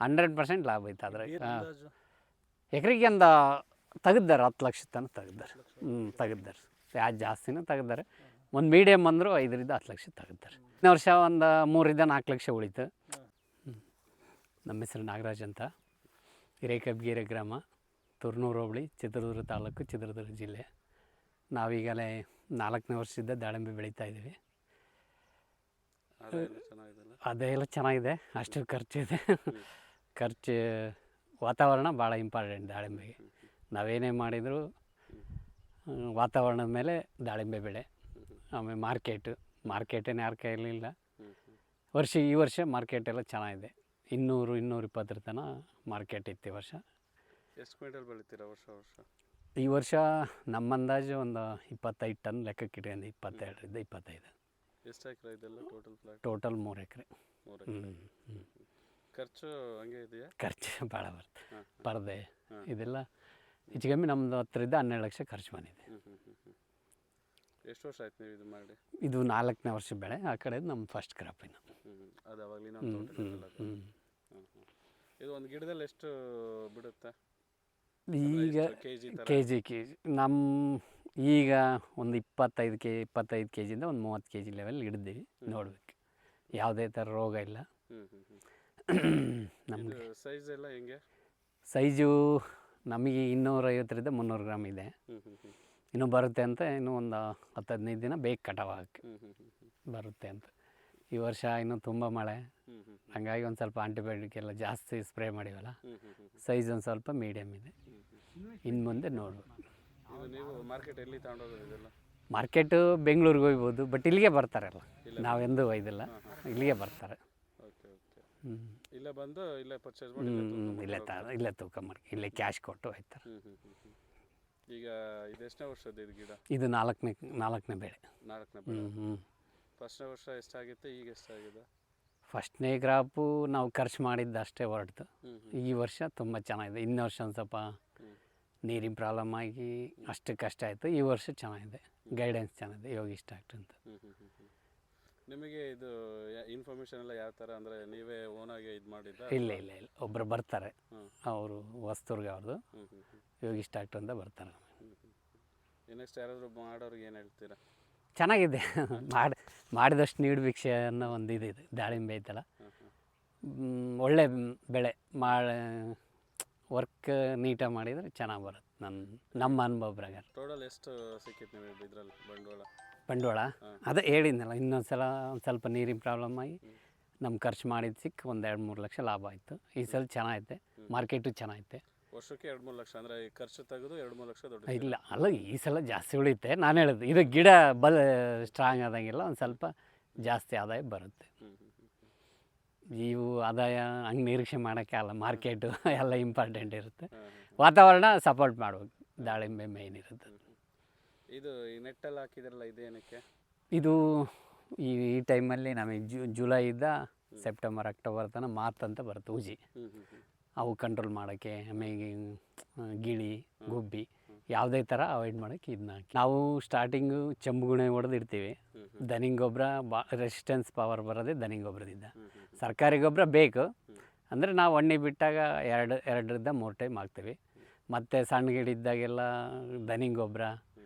100% ಲಾಭ ಐತೆ ಅದ್ರಾಗ. ಏನು ಅಂದಾಜು? ಎಕರೆಗೆ ಒಂದು ತೆಗೆದಾರೆ 10 ಲಕ್ಷ ತನಕ ತೆಗೆದಾರೆ. ತೆಗೆದಾರೆ, ಯಾರು ಜಾಸ್ತಿನೂ ತೆಗೆದಾರೆ. ಒಂದು ಮೀಡಿಯಮ್ ಅಂದರೂ 5ರಿಂದ 10 ಲಕ್ಷ ತೆಗೆದಾರೆ. ಇನ್ನೂ ವರ್ಷ ಒಂದು 3ರಿಂದ 4 ಲಕ್ಷ ಉಳಿತು. ನಮ್ಮ ಹೆಸರು ನಾಗರಾಜ್ ಅಂತ, ಹಿರೇಕಬ್ಗೆರೆ ಗ್ರಾಮ, ತುರ್ನೂರು ಹೋಬಳಿ, ಚಿತ್ರದುರ್ಗ ತಾಲೂಕು, ಚಿತ್ರದುರ್ಗ ಜಿಲ್ಲೆ. ನಾವೀಗಲೇ 4ನೇ ವರ್ಷದಿಂದ ದಾಳಿಂಬೆ ಬೆಳೀತಾ ಇದ್ದೀವಿ. ಅದೆಲ್ಲ ಚೆನ್ನಾಗಿದೆ, ಅಷ್ಟು ಖರ್ಚಿದೆ. ಖರ್ಚು ವಾತಾವರಣ ಭಾಳ ಇಂಪಾರ್ಟೆಂಟ್ ದಾಳಿಂಬೆಗೆ. ನಾವೇನೇ ಮಾಡಿದರೂ ವಾತಾವರಣದ ಮೇಲೆ ದಾಳಿಂಬೆ ಬೆಳೆ. ಆಮೇಲೆ ಮಾರ್ಕೆಟೇನು ಯಾರ ಕೈಯಲ್ಲಿಲ್ಲ. ಈ ವರ್ಷ ಮಾರ್ಕೆಟ್ ಎಲ್ಲ ಚೆನ್ನಾಗಿದೆ. 200-220 ತನಕ ಮಾರ್ಕೆಟ್ ಇತ್ತು ಈ ವರ್ಷ. ಎಷ್ಟು ಕ್ವಿಂಟಲ್ ಬೆಳಿತೀರಾ ವರ್ಷ? ಈ ವರ್ಷ ನಮ್ಮ ಅಂದಾಜು ಒಂದು 25 ಟನ್ ಲೆಕ್ಕಕ್ಕೆ ಇಟ್ಕೊಂಡು 22ರಿಂದ 25. ಎಷ್ಟು ಎಕರೆ ಇದೆಲ್ಲ ಟೋಟಲ್ 3 ಎಕರೆ. ಖರ್ಚು ಹಂಗೆ ಇದೆಯಾ? ಖರ್ಚು ಭಾಳ ಬರುತ್ತೆ. ಪರದೆ ಇದೆಲ್ಲ ಹೆಚ್ಚು ಕಮ್ಮಿ ನಮ್ಮದು 10ರಿಂದ 12 ಲಕ್ಷ ಖರ್ಚು ಬಂದಿದೆ. ಎಷ್ಟು ವರ್ಷ ಆಯ್ತು ನೀವು ಇದು ಮಾಡಿ? ಇದು 4ನೇ ವರ್ಷ ಬೆಳೆ. ಆ ಕಡೆ ನಮ್ಮ ಫಸ್ಟ್ ಕ್ರಾಪ್ ಇನ್ನು. ಅದು ಅವಾಗಲಿನ ಇದು ಒಂದು ಗಿಡದಲ್ಲಿ ಎಷ್ಟು ಬಿಡುತ್ತೆ ಈಗ? ಕೆ ಜಿ ನಮ್ಮ ಈಗ ಒಂದು 25 ಕೆ ಜಿಯಿಂದ ಒಂದು 30 ಕೆ ಜಿ ಲೆವೆಲ್ ಹಿಡಿದೀವಿ. ನೋಡ್ಬೇಕು, ಯಾವುದೇ ಥರ ರೋಗ ಇಲ್ಲ ನಮಗೆ. ಸೈಜ್ ಎಲ್ಲ ಹೆಂಗೆ? ಸೈಜು ನಮಗೆ 250ರಿಂದ 300 ಗ್ರಾಮ್ ಇದೆ. ಇನ್ನೂ ಬರುತ್ತೆ ಅಂತ, ಇನ್ನೂ ಒಂದು 10-15 ದಿನ ಬೇಕು ಕಟಾವಾಗಕ್ಕೆ, ಬರುತ್ತೆ ಅಂತ. ಈ ವರ್ಷ ಇನ್ನೂ ತುಂಬ ಮಳೆ, ಹಾಗಾಗಿ ಒಂದು ಸ್ವಲ್ಪ ಆಂಟಿಬಯೋಟಿಕ್ ಎಲ್ಲ ಜಾಸ್ತಿ ಸ್ಪ್ರೇ ಮಾಡಿವಲ್ಲ, ಸೈಜ್ ಒಂದು ಸ್ವಲ್ಪ ಮೀಡಿಯಮ್ ಇದೆ. ಇನ್ನು ಮುಂದೆ ನೋಡ್ಬೋದು. ನೀವು ಮಾರ್ಕೆಟ್ ಎಲ್ಲಿ ತಗೊಂಡೋಗೋದಿಲ್ಲ? ಮಾರ್ಕೆಟು ಬೆಂಗಳೂರಿಗೆ ಹೋಗ್ಬೋದು, ಬಟ್ ಇಲ್ಲಿಗೆ ಬರ್ತಾರಲ್ಲ, ನಾವೆಂದೂ ಒಯ್ದಿಲ್ಲ, ಇಲ್ಲಿಗೆ ಬರ್ತಾರೆ. ಇಲ್ಲೇ ಬಂದು ಇಲ್ಲೇ ಪರ್ಚೇಸ್ ಮಾಡಿ ಇಲ್ಲೇ ತೂಕ ಮಾಡಿ ಇಲ್ಲೇ ಕ್ಯಾಶ್ ಕೊಟ್ಟು ಹೋಯ್ತಾರೆ. ಈಗ ಇದು ಎಷ್ಟನೇ ವರ್ಷದ ಇದು ಗಿಡ? ಇದು 4ನೇ ಬೆಳೆ. 4ನೇ ಬೆಳೆ. ಫಸ್ಟ್ನೇ ವರ್ಷ ಎಷ್ಟಾಗಿತ್ತು, ಈಗ ಎಷ್ಟಾಗಿದೆ? ಫಸ್ಟ್ನೇ ಕ್ರಾಪು ನಾವು ಖರ್ಚು ಮಾಡಿದ್ದು ಅಷ್ಟೇ ಹೊರಡ್ತು. ಈ ವರ್ಷ ತುಂಬ ಚೆನ್ನಾಗಿದೆ. ಇನ್ನೂ ವರ್ಷ ಒಂದು ಸ್ವಲ್ಪ ನೀರಿನ ಪ್ರಾಬ್ಲಮ್ ಆಗಿ ಅಷ್ಟು ಕಷ್ಟ ಆಯಿತು. ಈ ವರ್ಷ ಚೆನ್ನಾಗಿದೆ, ಗೈಡೆನ್ಸ್ ಚೆನ್ನಾಗಿದೆ, ಯೋಗಿಷ್ಟ ಆಗ್ತದೆ ಅಂತ. ನಿಮಗೆ ಇದು ಇನ್ಫಾರ್ಮೇಷನ್ ಎಲ್ಲ ಯಾವ ಥರ ಅಂದರೆ ನೀವೇ ಓನಾಗಿ ಇದು ಮಾಡಿದ್ದ? ಇಲ್ಲ, ಒಬ್ಬರು ಬರ್ತಾರೆ, ಅವರು ಹೊಸ್ತೂರ್ಗೆ, ಅವ್ರದ್ದು ಯೋಗಿಷ್ಟ ಆಗ್ತದೆ ಅಂತ ಬರ್ತಾರೆ. ನೆಕ್ಸ್ಟ್ ಯಾರಾದರೂ ಮಾಡೋರಿಗೆ ಏನು ಹೇಳ್ತೀರಾ? ಚೆನ್ನಾಗಿದೆ, ಮಾಡಿದಷ್ಟು ನೀಡು ಭಿಕ್ಷೆ ಅನ್ನೋ ಒಂದು ಇದೆ. ದಾಳಿಂಬೆ ಐತಲ್ಲ, ಒಳ್ಳೆ ಬೆಳೆ ವರ್ಕ್ ನೀಟಾಗಿ ಮಾಡಿದರೆ ಚೆನ್ನಾಗಿ ಬರುತ್ತೆ. ನಮ್ಮ ಅನುಭವ ಪ್ರಕಾರ. ಟೋಟಲ್ ಎಷ್ಟು ಸಿಕ್ಕಿತ್ತು ನಿಮಗೆ ಇದರಲ್ಲಿ ಬಂಡವಾಳ? ಅದೇ ಹೇಳಿದ್ನಲ್ಲ, ಇನ್ನೊಂದು ಸ್ವಲ್ಪ ನೀರಿನ ಪ್ರಾಬ್ಲಮ್ ಆಗಿ ನಮ್ಮ ಖರ್ಚು ಮಾಡಿದ್ದು ಸಿಕ್ಕ ಒಂದು 2-3 ಲಕ್ಷ ಲಾಭ ಆಯಿತು. ಈ ಸಲ ಚೆನ್ನಾಗೈತೆ, ಮಾರ್ಕೆಟು ಚೆನ್ನಾಗೈತೆ. ವರ್ಷಕ್ಕೆ 2-3 ಲಕ್ಷ ಅಂದರೆ ಖರ್ಚು ತೆಗೆದು 2-3 ಲಕ್ಷ ದೊಡ್ಡ? ಇಲ್ಲ, ಅಲ್ಲ, ಈ ಸಲ ಜಾಸ್ತಿ ಉಳಿಯುತ್ತೆ. ನಾನು ಹೇಳೋದು, ಇದು ಗಿಡ ಸ್ಟ್ರಾಂಗ್ ಆದಂಗೆಲ್ಲ ಒಂದು ಸ್ವಲ್ಪ ಜಾಸ್ತಿ ಆದಾಯ ಬರುತ್ತೆ. ಇವು ಆದಾಯ ಹಂಗೆ ನಿರೀಕ್ಷೆ ಮಾಡೋಕ್ಕೆ ಅಲ್ಲ, ಮಾರ್ಕೆಟು ಎಲ್ಲ ಇಂಪಾರ್ಟೆಂಟ್ ಇರುತ್ತೆ. ವಾತಾವರಣ ಸಪೋರ್ಟ್ ಮಾಡ್ಬೇಕು, ದಾಳಿಂಬೆ ಮೇಯ್ನ್ ಇರುತ್ತೆ. ಇದು ಈ ನೆಟ್ಟಲ್ಲಿ ಹಾಕಿದ್ರಲ್ಲ, ಇದೇನಕ್ಕೆ? ಇದು ಈ ಟೈಮಲ್ಲಿ ನಮಗೆ ಜುಲೈಯಿಂದ ಸೆಪ್ಟೆಂಬರ್ ಅಕ್ಟೋಬರ್ ತನಕ ಮಾರ್ತ್ ಅಂತ ಬರುತ್ತೆ ಊಜಿ. ಅವು ಕಂಟ್ರೋಲ್ ಮಾಡೋಕ್ಕೆ, ಆಮೇಲೆ ಗಿಳಿ, ಗುಬ್ಬಿ ಯಾವುದೇ ಥರ ಅವಾಯ್ಡ್ ಮಾಡೋಕ್ಕೆ ಇದನ್ನ ಹಾಕಿ. ನಾವು ಸ್ಟಾರ್ಟಿಂಗು ಚೆಂಬುಗುಣೆ ಹೊಡೆದಿರ್ತೀವಿ. ದನಿ ಗೊಬ್ಬರ ರೆಸಿಸ್ಟೆನ್ಸ್ ಪವರ್ ಬರೋದೇ ದನಿ ಗೊಬ್ಬರದಿಂದ. ಸರ್ಕಾರಿ ಗೊಬ್ಬರ ಬೇಕು ಅಂದರೆ ನಾವು ಎಣ್ಣೆ ಬಿಟ್ಟಾಗ 2ರಿಂದ 3 ಟೈಮ್ ಹಾಕ್ತೀವಿ. ಮತ್ತು ಸಣ್ಣ ಗಿಡ ಇದ್ದಾಗೆಲ್ಲ ದನಿ ಗೊಬ್ಬರ,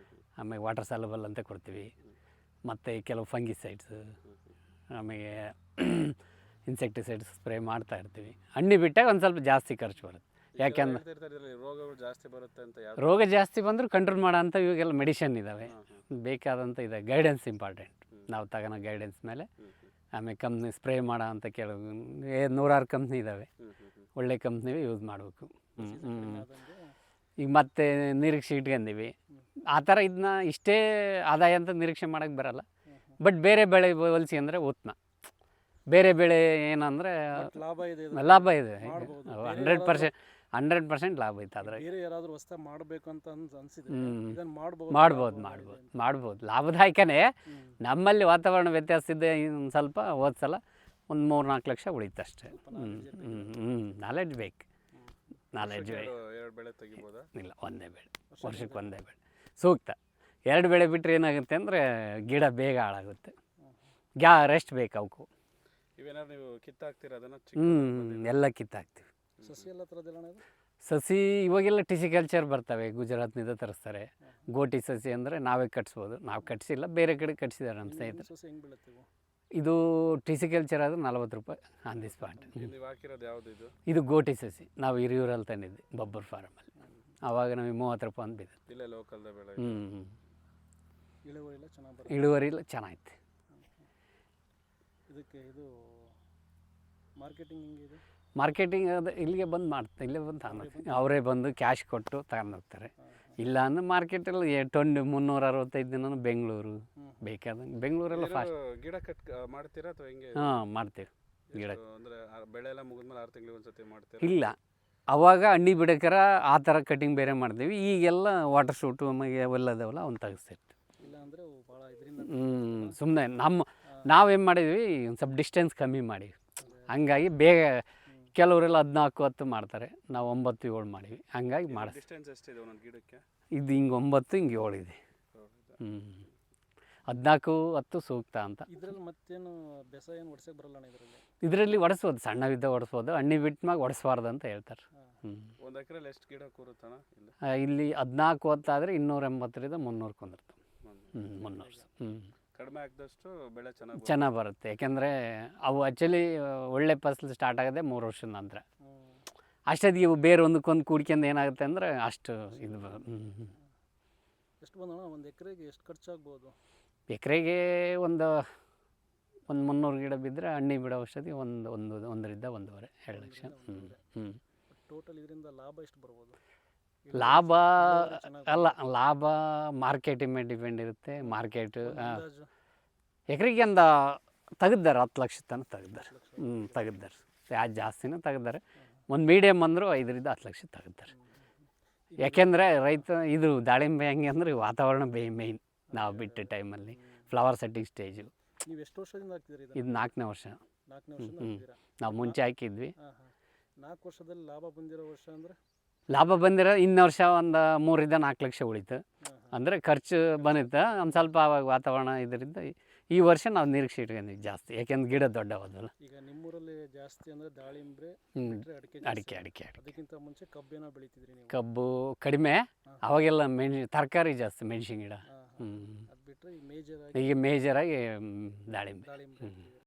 ಆಮೇಲೆ ವಾಟರ್ ಸಾಲಬಲ್ ಅಂತ ಕೊಡ್ತೀವಿ. ಮತ್ತು ಕೆಲವು ಫಂಗಿಸೈಡ್ಸು, ಆಮೇಲೆ ಇನ್ಸೆಕ್ಟಿಸೈಡ್ಸ್ ಸ್ಪ್ರೇ ಮಾಡ್ತಾ ಇರ್ತೀವಿ. ಹಣ್ಣು ಬಿಟ್ಟಾಗ ಒಂದು ಸ್ವಲ್ಪ ಜಾಸ್ತಿ ಖರ್ಚು ಬರುತ್ತೆ. ಯಾಕೆಂದ್ರೆ ರೋಗಗಳು ಜಾಸ್ತಿ ಬರುತ್ತೆ ಅಂತ. ರೋಗ ಜಾಸ್ತಿ ಬಂದರೂ ಕಂಟ್ರೋಲ್ ಮಾಡೋ ಅಂಥ ಇವಾಗೆಲ್ಲ ಮೆಡಿಷನ್ ಇದ್ದಾವೆ, ಬೇಕಾದಂಥ ಇದೆ. ಗೈಡೆನ್ಸ್ ಇಂಪಾರ್ಟೆಂಟ್, ನಾವು ತಗೊಳ್ಳೋ ಗೈಡೆನ್ಸ್ ಮೇಲೆ. ಆಮೇಲೆ ಕಂಪ್ನಿ ಸ್ಪ್ರೇ ಮಾಡೋ ಅಂಥ ಕೆಲವು 100 ಕಂಪ್ನಿ ಇದ್ದಾವೆ, ಒಳ್ಳೆ ಕಂಪ್ನಿವೇ ಯೂಸ್ ಮಾಡಬೇಕು. ಈಗ ಮತ್ತೆ ನಿರೀಕ್ಷೆ ಇಟ್ಕೊಂಡೀವಿ ಆ ಥರ. ಇದನ್ನ ಇಷ್ಟೇ ಆದಾಯ ಅಂತ ನಿರೀಕ್ಷೆ ಮಾಡೋಕ್ಕೆ ಬರಲ್ಲ, ಬಟ್ ಬೇರೆ ಬೆಳೆ ಹೋಲಿಸಿ ಅಂದರೆ ಉತ್ತಮ. ಬೇರೆ ಬೆಳೆ ಏನಂದರೆ ಲಾಭ ಇದೆ, 100% ಲಾಭ ಐತೆ. ಆದರೆ ಮಾಡ್ಬೋದು, ಲಾಭದಾಯಕನೇ. ನಮ್ಮಲ್ಲಿ ವಾತಾವರಣ ವ್ಯತ್ಯಾಸ ಇದೆ, ಒಂದು ಸ್ವಲ್ಪ ಹೋದ್ಸಲ ಒಂದು 3-4 ಲಕ್ಷ ಉಳಿತು ಅಷ್ಟೇ. ನಾಲೆಡ್ಜ್ ಬೇಕು. ಇಲ್ಲ, ಒಂದೇ ಬೆಳೆ, ವರ್ಷಕ್ಕೆ ಒಂದೇ ಬೆಳೆ ಸೂಕ್ತ. 2 ಬೆಳೆ ಬಿಟ್ಟರೆ ಏನಾಗುತ್ತೆ ಅಂದರೆ ಗಿಡ ಬೇಗ ಹಾಳಾಗುತ್ತೆ, ರೆಸ್ಟ್ ಬೇಕು ಅವಕ್ಕೂ. ಇವೇನಾದ್ರು ನೀವು ಕಿತ್ತಾಕ್ತೀರಾ ಅದನ್ನು? ಎಲ್ಲ ಕಿತ್ತಾಕ್ತೀವಿ. ಸಸಿ ಎಲ್ಲ ಥರದ್ದೆಲ್ಲ ಅಣ್ಣ ಇದು? ಸಸಿ ಇವಾಗೆಲ್ಲ ಟಿಸಿಕಲ್ಚರ್ ಬರ್ತವೆ, ಗುಜರಾತ್ನಿಂದ ತರಿಸ್ತಾರೆ. ಗೋಟಿ ಸಸಿ ಅಂದರೆ ನಾವೇ ಕಟ್ಸ್ಬೋದು, ನಾವು ಕಟ್ಸಿಲ್ಲ, ಬೇರೆ ಕಡೆ ಕಟ್ಸಿದ್ದಾರೆ ನಮ್ಮ ಸ್ನೇಹಿತರು. ಸಸಿ ಹೆಂಗೆ ಬೀಳುತ್ತೆ ಇವು? ಇದು ಟಿಸಿಕಲ್ಚರ್ ಆದರೆ 40 ರೂಪಾಯಿ ಆನ್ ದಿ ಸ್ಪಾಟ್. ನೀವು ಹಾಕಿರೋದು ಯಾವುದು ಇದು? ಇದು ಗೋಟಿ ಸಸಿ ನಾವು ಹಿರಿಯೂರಲ್ಲಿ ತಂದಿದ್ವಿ ಬಬ್ಬರ್ ಫಾರಮಲ್ಲಿ. ಆವಾಗ ನಮಗೆ 30 ರೂಪಾಯಿ ಅಂತ ಬಿದ್ದು. ಇಲ್ಲೇ ಲೋಕಲ್ದ ಬೆಳೆ. ಇಳುವರಿ ಎಲ್ಲ ಚೆನ್ನಾಗಿ ಬರುತ್ತೆ. ಇಳುವರಿ ಎಲ್ಲ ಚೆನ್ನಾಗೈತೆ. ಇದಕ್ಕೆ ಇದು ಮಾರ್ಕೆಟಿಂಗ್ ಹೆಂಗಿದೆ? ಮಾರ್ಕೆಟಿಂಗ್ ಅದು ಇಲ್ಲಿಗೆ ಬಂದು ಮಾಡ್ತಾರೆ, ಇಲ್ಲೇ ಬಂದು ತಗೊಂಡು ಅವರೇ ಬಂದು ಕ್ಯಾಶ್ ಕೊಟ್ಟು ತಗೊಂಡು ಹೋಗ್ತಾರೆ. ಇಲ್ಲ ಅಂದ್ರೆ ಮಾರ್ಕೆಟಲ್ಲಿ 365 ದಿನ ಬೆಂಗಳೂರು ಬೇಕಾದಂಗೆ, ಬೆಂಗಳೂರೆಲ್ಲ ಫಾಸ್ಟ್. ಗಿಡ ಕಟ್ ಮಾಡ್ತೀರಾ ಅಥವಾ ಹೆಂಗೆ? ಹಾಂ ಮಾಡ್ತೀವಿ ಗಿಡ. ಅಂದರೆ ಬೆಳೆ ಎಲ್ಲ ಮುಗಿದ್ಮೇಲೆ 6 ತಿಂಗಳಿಗೆ ಒಂದ್ಸತಿ ಮಾಡ್ತೀರಾ? ಇಲ್ಲ, ಅವಾಗ ಹಣ್ಣಿ ಬಿಡಕ್ಕಾರ ಆ ಥರ ಕಟಿಂಗ್ ಬೇರೆ ಮಾಡ್ತೀವಿ. ಈಗೆಲ್ಲ ವಾಟರ್ ಶೂಟು ಅವೆಲ್ಲ ಅದಾವಲ್ಲ ಅವ್ನು ತೆಗಿಸ್ತಿರ್ತೀವಿ. ಇಲ್ಲ ಅಂದರೆ ಭಾಳ ಇದರಿಂದ ಸುಮ್ಮನೆ ನಾವೇನು ಮಾಡಿದ್ವಿ, ಒಂದು ಸ್ವಲ್ಪ ಡಿಸ್ಟೆನ್ಸ್ ಕಮ್ಮಿ ಮಾಡಿವಿ. ಹಂಗಾಗಿ ಬೇಗ ಕೆಲವರೆಲ್ಲ 14-10 ಮಾಡ್ತಾರೆ, ನಾವು 9-7 ಮಾಡಿವಿ. ಹಂಗಾಗಿ ಮಾಡಿಸ್. ಡಿಸ್ಟೆನ್ಸ್ ಎಷ್ಟಿದೆ ಒಂದೊಂದು ಗಿಡಕ್ಕೆ? ಇದು ಹಿಂಗೆ 9 ಹಿಂಗೆ 7 ಇದೆ. 14-10 ಸೂಕ್ತ ಅಂತ. ಇದರಲ್ಲಿ ಮತ್ತೇನು ಬೆಸ ಏನು ಹೊಡ್ಸಕ್ಕೆ ಬರಲ್ಲ ಅಣ್ಣ ಇದರಲ್ಲಿ? ಇದರಲ್ಲಿ ಹೊಡೆಸ್ಬೋದು, ಸಣ್ಣವಿದ್ದ ಹೊಡೆಸ್ಬೋದು, ಹಣ್ಣಿ ಬಿಟ್ಟ ಮ್ಯಾಗ ಹೊಡೆಸ್ಬಾರ್ದು ಅಂತ ಹೇಳ್ತಾರೆ. ಒಂದು ಎಕರೆಲಿ ಎಷ್ಟು ಗಿಡ ಕೂರುತ್ತಣ್ಣ ಇಲ್ಲಿ 14 ಆದರೆ 280ರಿಂದ 300 ಕೊಂದಿರ್ತವೆ. 300. ಕಡಿಮೆ ಆಗಿದಷ್ಟು ಬೆಳೆ ಚೆನ್ನಾಗಿ ಬರುತ್ತೆ. ಯಾಕೆಂದರೆ ಅವು ಆ್ಯಕ್ಚುಲಿ ಒಳ್ಳೆ ಫಸಲು ಸ್ಟಾರ್ಟ್ ಆಗೋದೇ 3 ವರ್ಷದ ನಂತರ. ಅಷ್ಟೊತ್ತಿಗೆ ಇವು ಬೇರೆ ಒಂದಕ್ಕೊಂದು ಕೂಡ್ಕೊಂಡು ಏನಾಗುತ್ತೆ ಅಂದರೆ ಅಷ್ಟು ಇದು. ಎಷ್ಟು ಬಂದಣ್ಣ ಒಂದು ಎಕರೆಗೆ ಎಷ್ಟು ಖರ್ಚಾಗ್ಬೋದು? ಎಕರೆಗೆ ಒಂದು 300 ಗಿಡ ಬಿದ್ದರೆ ಹಣ್ಣಿ ಬಿಡೋ ಔಷಧಿ 1.5-1.5-2 ಲಕ್ಷ. ಟೋಟಲ್ ಇದರಿಂದ ಲಾಭ ಎಷ್ಟು ಬರ್ಬೋದು? ಲಾಭ ಅಲ್ಲ, ಲಾಭ ಮಾರ್ಕೆಟಿನ ಮೇಲೆ ಡಿಪೆಂಡ್ ಇರುತ್ತೆ. ಮಾರ್ಕೆಟ್ ಎಕರೆಗೆ ಒಂದು ತೆಗೆದಾರೆ 10 ಲಕ್ಷ ತನಕ ತೆಗೆದಾರೆ. ತೆಗೆದಾರೆ, ಯಾರು ಜಾಸ್ತಿನೂ ತೆಗೆದಾರೆ. ಒಂದು ಮೀಡಿಯಮ್ ಅಂದರೂ 5-10 ಲಕ್ಷ ತೆಗೆದಾರೆ. ಯಾಕೆಂದರೆ ರೈತ ಇದು ದಾಳಿಂಬೆ ಹೆಂಗೆ ಅಂದರೆ ವಾತಾವರಣ ಮೇಯ್ನ್. ನಾವು ಬಿಟ್ಟ ಟೈಮಲ್ಲಿ ಫ್ಲವರ್ ಸೆಟ್ಟಿಂಗ್ ಸ್ಟೇಜು. ನೀವು ಎಷ್ಟು ವರ್ಷದಿಂದ ಹಾಕ್ತಿದ್ರಿ ಇದು 4ನೇ ವರ್ಷ. 4ನೇ ವರ್ಷದಿಂದ ನಾವು ಮುಂಚೆ ಹಾಕಿದ್ವಿ. 4 ವರ್ಷದಲ್ಲಿ ಲಾಭ ಬಂದಿರೋ ವರ್ಷ ಅಂದರೆ? ಲಾಭ ಬಂದಿರೋ ಇನ್ನೂ ವರ್ಷ ಒಂದು 3-4 ಲಕ್ಷ ಉಳಿತು. ಅಂದರೆ ಖರ್ಚು ಬಂದಿತ್ತು ಒಂದು ಸ್ವಲ್ಪ. ಆವಾಗ ವಾತಾವರಣ ಇದರಿಂದ ಈ ವರ್ಷ ನಾವು ನಿರೀಕ್ಷೆ ಇಟ್ಕೊಂಡಿದ್ವಿ ಜಾಸ್ತಿ, ಯಾಕೆಂದ್ರೆ ಗಿಡ ದೊಡ್ಡವದಲ್ಲ. ಈಗ ನಿಮ್ಮೂರಲ್ಲಿ ಜಾಸ್ತಿ ಅಂದರೆ ದಾಳಿಂಬ್ರೆ, ಅಡಿಕೆ. ಅದಕ್ಕಿಂತ ಮುಂಚೆ ಕಬ್ಬೇನೋ ಬೆಳಿತಿದ್ರಿ ನೀವು? ಕಬ್ಬು ಕಡಿಮೆ, ಅವಾಗೆಲ್ಲ ತರಕಾರಿ ಜಾಸ್ತಿ, ಮೆಣಸಿನ ಗಿಡ. ಅದು ಬಿಟ್ಟರೆ ಈಗ ಮೇಜರಾಗಿ ದಾಳಿಂಬೆ.